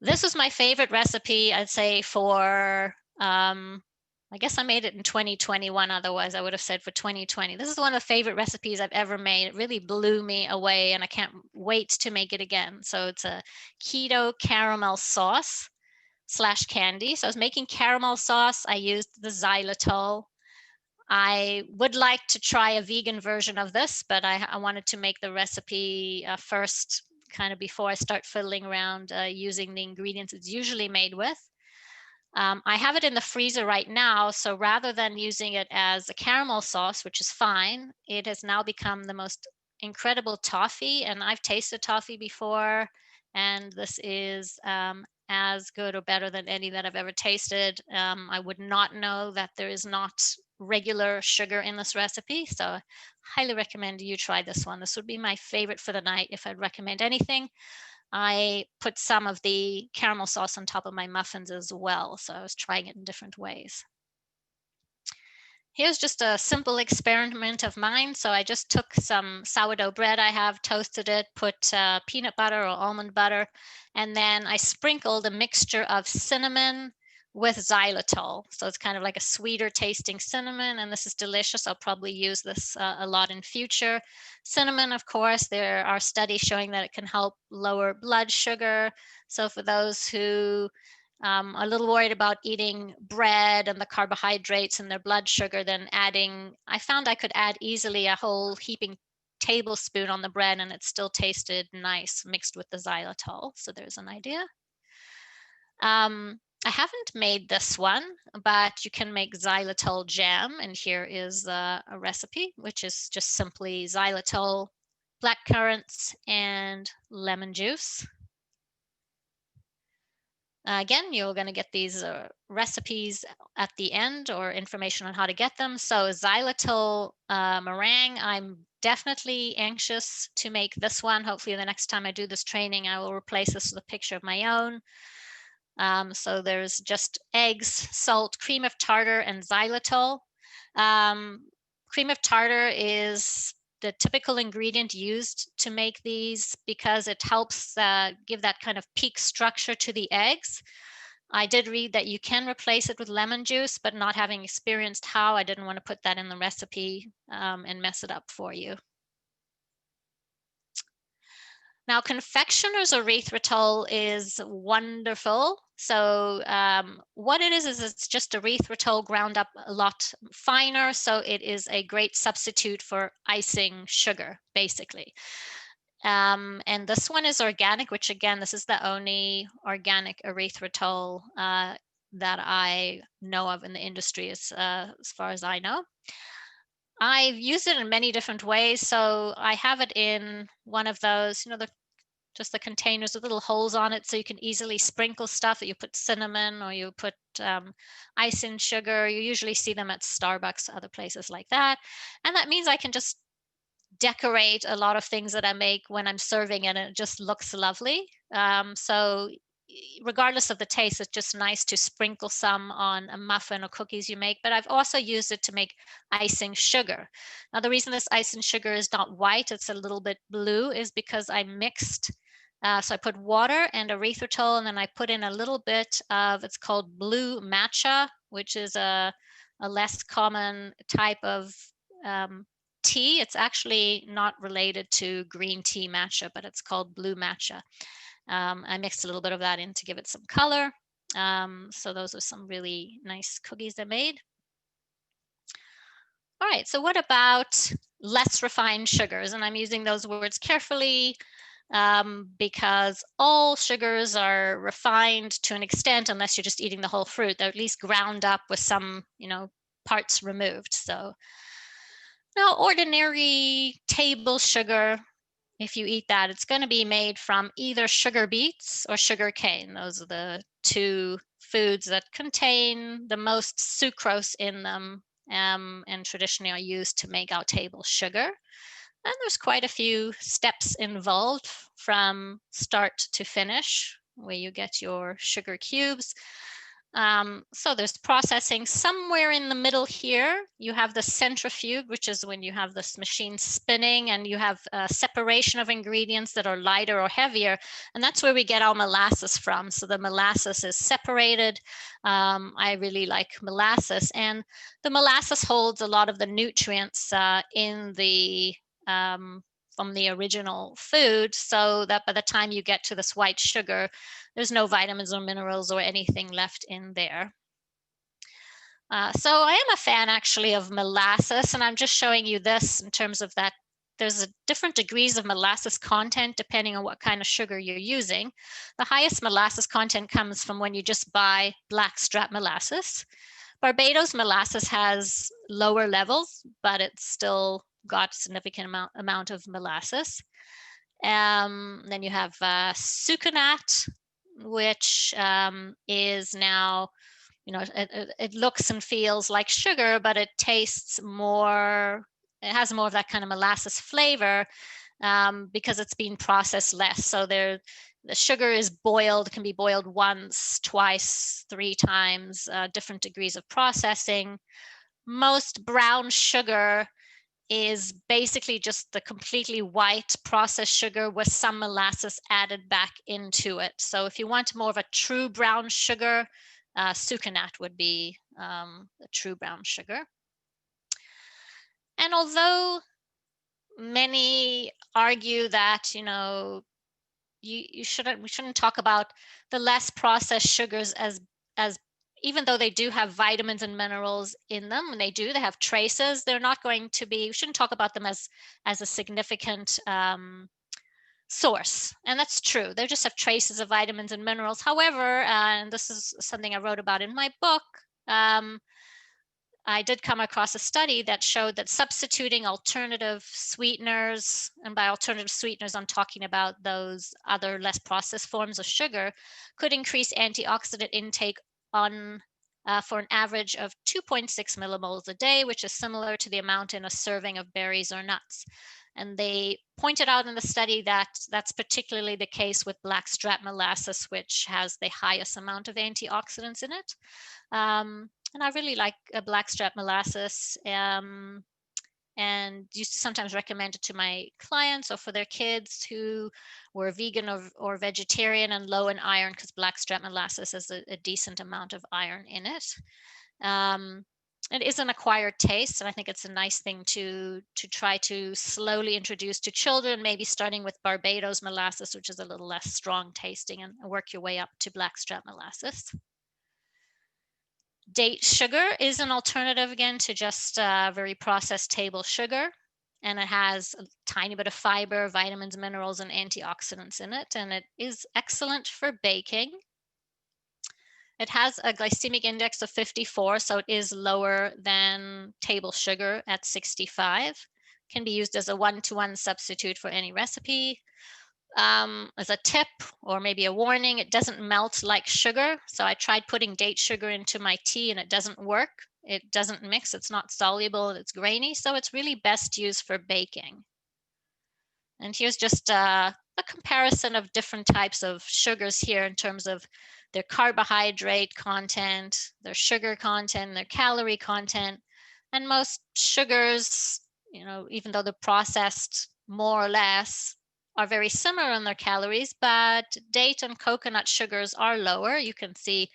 This was my favorite recipe, I'd say, for, I guess I made it in 2021. Otherwise, I would have said for 2020. This is one of the favorite recipes I've ever made. It really blew me away, and I can't wait to make it again. So it's a keto caramel sauce / candy. So I was making caramel sauce. I used the xylitol. I would like to try a vegan version of this, but I wanted to make the recipe first, kind of before I start fiddling around using the ingredients it's usually made with. I have it in the freezer right now, so rather than using it as a caramel sauce, which is fine, it has now become the most incredible toffee, and I've tasted toffee before, and this is as good or better than any that I've ever tasted. I would not know that there is not regular sugar in this recipe, so I highly recommend you try this one. This would be my favorite for the night if I'd recommend anything. I put some of the caramel sauce on top of my muffins as well, so I was trying it in different ways. Here's just a simple experiment of mine. So I just took some sourdough bread I have, toasted it, put peanut butter or almond butter, and then I sprinkled a mixture of cinnamon with xylitol. So it's kind of like a sweeter tasting cinnamon, and this is delicious. I'll probably use this a lot in future. Cinnamon, of course, there are studies showing that it can help lower blood sugar. So for those who a little worried about eating bread and the carbohydrates and their blood sugar, then I found I could add easily a whole heaping tablespoon on the bread and it still tasted nice mixed with the xylitol. So there's an idea. I haven't made this one, but you can make xylitol jam. And here is a recipe, which is just simply xylitol, black currants, and lemon juice. Again, you're going to get these recipes at the end or information on how to get them. So xylitol meringue, I'm definitely anxious to make this one. Hopefully the next time I do this training, I will replace this with a picture of my own. So there's just eggs, salt, cream of tartar, and xylitol. Cream of tartar is the typical ingredient used to make these because it helps give that kind of peak structure to the eggs. I did read that you can replace it with lemon juice, but not having experienced how, I didn't want to put that in the recipe and mess it up for you. Now, confectioner's erythritol is wonderful. So what it is it's just erythritol ground up a lot finer. So it is a great substitute for icing sugar, basically. And this one is organic, which again, this is the only organic erythritol that I know of in the industry as far as I know. I've used it in many different ways. So I have it in one of those, just the containers with little holes on it so you can easily sprinkle stuff. You put cinnamon or you put icing sugar. You usually see them at Starbucks, other places like that. And that means I can just decorate a lot of things that I make when I'm serving it, and it just looks lovely. So regardless of the taste, it's just nice to sprinkle some on a muffin or cookies you make. But I've also used it to make icing sugar. Now, the reason this icing sugar is not white, it's a little bit blue, is because I mixed. So I put water and erythritol, and then I put in a little bit of, it's called blue matcha, which is a less common type of tea. It's actually not related to green tea matcha, but it's called blue matcha. I mixed a little bit of that in to give it some color. So those are some really nice cookies I made. All right, so what about less refined sugars? And I'm using those words carefully because all sugars are refined to an extent, unless you're just eating the whole fruit. They're at least ground up with some, parts removed. So now ordinary table sugar, if you eat that, it's going to be made from either sugar beets or sugar cane. Those are the two foods that contain the most sucrose in them and traditionally are used to make our table sugar. And there's quite a few steps involved from start to finish where you get your sugar cubes. So there's processing. Somewhere in the middle here, you have the centrifuge, which is when you have this machine spinning and you have a separation of ingredients that are lighter or heavier. And that's where we get our molasses from. So the molasses is separated. I really like molasses. And the molasses holds a lot of the nutrients in the from the original food, so that by the time you get to this white sugar, there's no vitamins or minerals or anything left in there. So I am a fan actually of molasses, and I'm just showing you this in terms of that there's different degrees of molasses content depending on what kind of sugar you're using. The highest molasses content comes from when you just buy blackstrap molasses. Barbados molasses has lower levels, but it's still got a significant amount of molasses. Then you have Sucanat, which is now, it looks and feels like sugar, but it tastes more, it has more of that kind of molasses flavor because it's been processed less. So the sugar is boiled, can be boiled once, twice, 3 times, different degrees of processing. Most brown sugar is basically just the completely white processed sugar with some molasses added back into it. So if you want more of a true brown sugar, Sucanat would be a true brown sugar. And although many argue that, we shouldn't talk about the less processed sugars as even though they do have vitamins and minerals in them, and they have traces, they're not going to be, we shouldn't talk about them as a significant source. And that's true. They just have traces of vitamins and minerals. However, and this is something I wrote about in my book, I did come across a study that showed that substituting alternative sweeteners, and by alternative sweeteners, I'm talking about those other less processed forms of sugar, could increase antioxidant intake for an average of 2.6 millimoles a day, which is similar to the amount in a serving of berries or nuts. And they pointed out in the study that that's particularly the case with blackstrap molasses, which has the highest amount of antioxidants in it. And I really like blackstrap molasses, and used to sometimes recommend it to my clients or for their kids who were vegan or vegetarian and low in iron, because blackstrap molasses has a decent amount of iron in it. It is an acquired taste, and I think it's a nice thing to try to slowly introduce to children, maybe starting with Barbados molasses, which is a little less strong tasting, and work your way up to blackstrap molasses. Date sugar is an alternative, again, to just very processed table sugar, and it has a tiny bit of fiber, vitamins, minerals, and antioxidants in it, and it is excellent for baking. It has a glycemic index of 54, so it is lower than table sugar at 65. Can be used as a one-to-one substitute for any recipe. As a tip or maybe a warning, it doesn't melt like sugar. So I tried putting date sugar into my tea and it doesn't work. It doesn't mix, it's not soluble, it's grainy. So it's really best used for baking. And here's just a comparison of different types of sugars here in terms of their carbohydrate content, their sugar content, their calorie content. And most sugars, even though they're processed more or less, are very similar in their calories, but date and coconut sugars are lower. You can see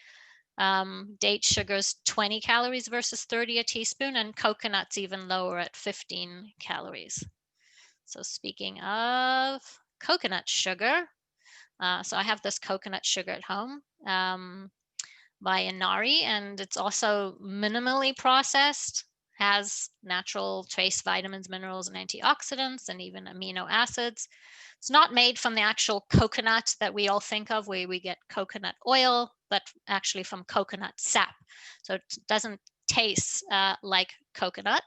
date sugars 20 calories versus 30 a teaspoon, and coconut's even lower at 15 calories. So speaking of coconut sugar, so I have this coconut sugar at home by Inari, and it's also minimally processed, has natural trace vitamins, minerals, and antioxidants, and even amino acids. It's not made from the actual coconut that we all think of, where we get coconut oil, but actually from coconut sap. So it doesn't taste like coconut.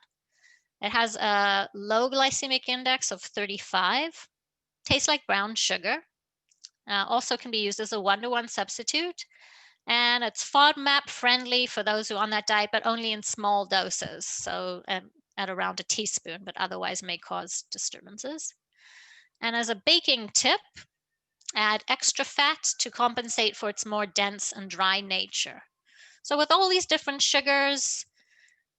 It has a low glycemic index of 35, tastes like brown sugar. Also can be used as a one-to-one substitute. And it's FODMAP friendly for those who are on that diet, but only in small doses. So at around a teaspoon, but otherwise may cause disturbances. And as a baking tip, add extra fat to compensate for its more dense and dry nature. So with all these different sugars,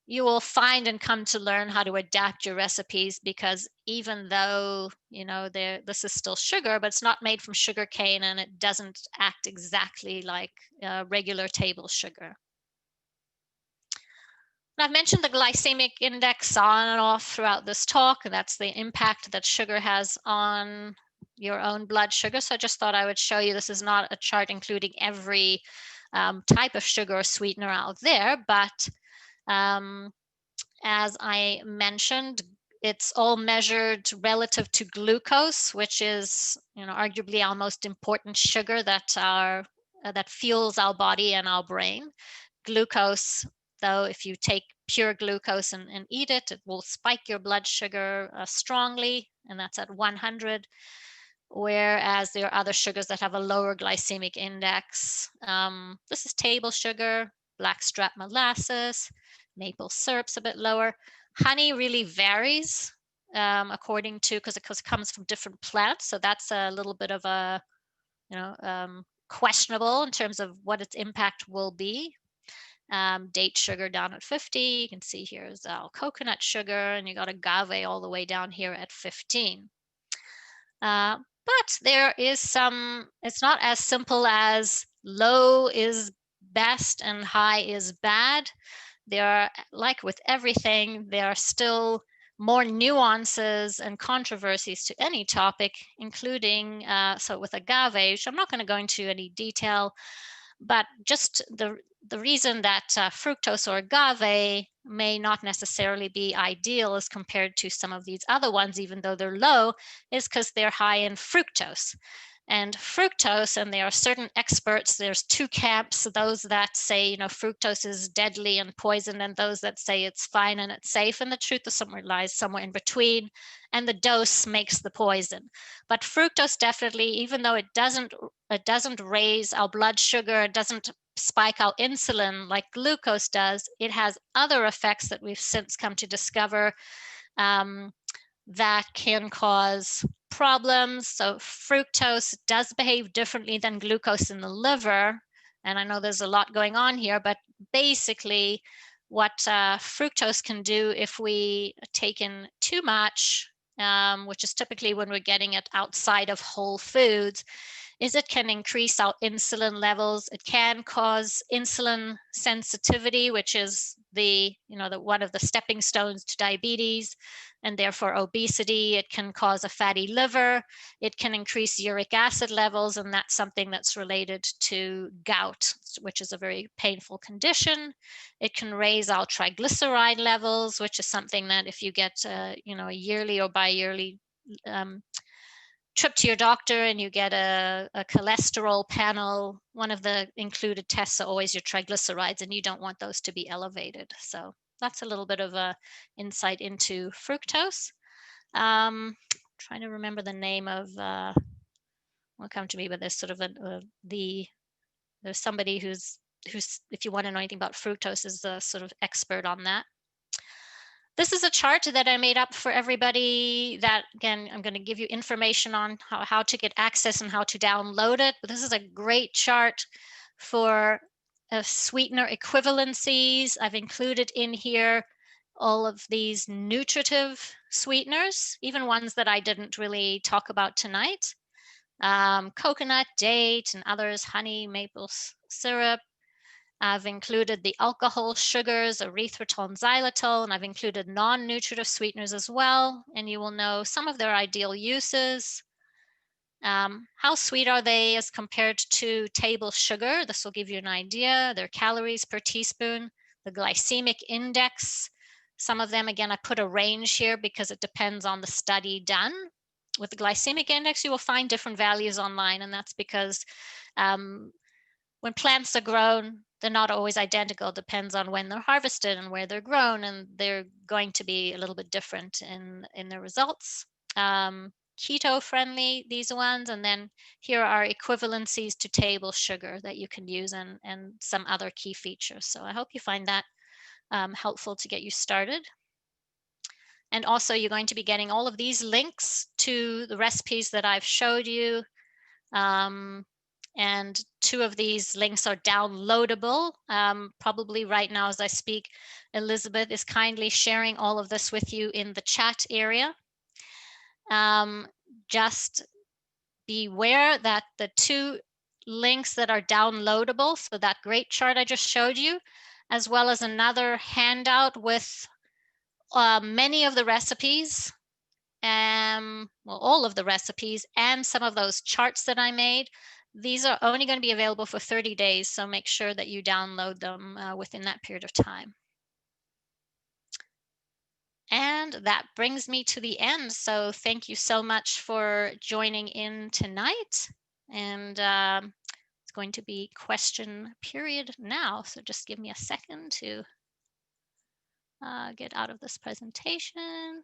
you will find and come to learn how to adapt your recipes, because even though, this is still sugar, but it's not made from sugar cane and it doesn't act exactly like regular table sugar. I've mentioned the glycemic index on and off throughout this talk, and that's the impact that sugar has on your own blood sugar. So I just thought I would show you, this is not a chart including every type of sugar or sweetener out there, but as I mentioned, it's all measured relative to glucose, which is, arguably our most important sugar that fuels our body and our brain. Glucose, though, if you take pure glucose and eat it, it will spike your blood sugar strongly, and that's at 100. Whereas there are other sugars that have a lower glycemic index. This is table sugar, blackstrap molasses, maple syrup's a bit lower. Honey really varies according to, because it comes from different plants. So that's a little bit of a, questionable in terms of what its impact will be. Date sugar down at 50. You can see here is coconut sugar, and you got agave all the way down here at 15. But there is it's not as simple as low is best and high is bad. There are, like with everything, there are still more nuances and controversies to any topic, including, so with agave, which I'm not going to go into any detail, but just the reason that fructose or agave may not necessarily be ideal as compared to some of these other ones, even though they're low, is because they're high in fructose. And fructose, and there are certain experts, there's two camps, those that say, fructose is deadly and poison, and those that say it's fine and it's safe. And the truth lies somewhere in between, and the dose makes the poison. But fructose definitely, even though it doesn't raise our blood sugar, it doesn't spike our insulin like glucose does, it has other effects that we've since come to discover that can cause problems. So fructose does behave differently than glucose in the liver. And I know there's a lot going on here, but basically what fructose can do if we take in too much, which is typically when we're getting it outside of whole foods, is it can increase our insulin levels. It can cause insulin sensitivity, which is the one of the stepping stones to diabetes and therefore obesity. It can cause a fatty liver. It can increase uric acid levels, and that's something that's related to gout, which is a very painful condition. It can raise our triglyceride levels, which is something that if you get a yearly or bi-yearly trip to your doctor and you get a cholesterol panel, one of the included tests are always your triglycerides, and you don't want those to be elevated. So that's a little bit of a insight into fructose. Trying to remember the name of, won't come to me, but there's sort of there's somebody who's, if you want to know anything about fructose, is the sort of expert on that. This is a chart that I made up for everybody that, again, I'm going to give you information on how to get access and how to download it. But this is a great chart for sweetener equivalencies. I've included in here all of these nutritive sweeteners, even ones that I didn't really talk about tonight. Coconut, date, and others, honey, maple syrup. I've included the alcohol sugars, erythritol and xylitol, and I've included non-nutritive sweeteners as well. And you will know some of their ideal uses. How sweet are they as compared to table sugar? This will give you an idea. Their calories per teaspoon, the glycemic index. Some of them, again, I put a range here because it depends on the study done. With the glycemic index, you will find different values online, and that's because when plants are grown, they're not always identical. It depends on when they're harvested and where they're grown, and they're going to be a little bit different in their results. Keto friendly, these ones, and then here are equivalencies to table sugar that you can use, and some other key features. So I hope you find that helpful to get you started. And also you're going to be getting all of these links to the recipes that I've showed you. And two of these links are downloadable. Probably right now as I speak, Elizabeth is kindly sharing all of this with you in the chat area. Just beware that the two links that are downloadable, so that great chart I just showed you, as well as another handout with many of the recipes, well, all of the recipes and some of those charts that I made. These are only going to be available for 30 days, so make sure that you download them within that period of time. And that brings me to the end. So thank you so much for joining in tonight. And it's going to be question period now. So just give me a second to get out of this presentation.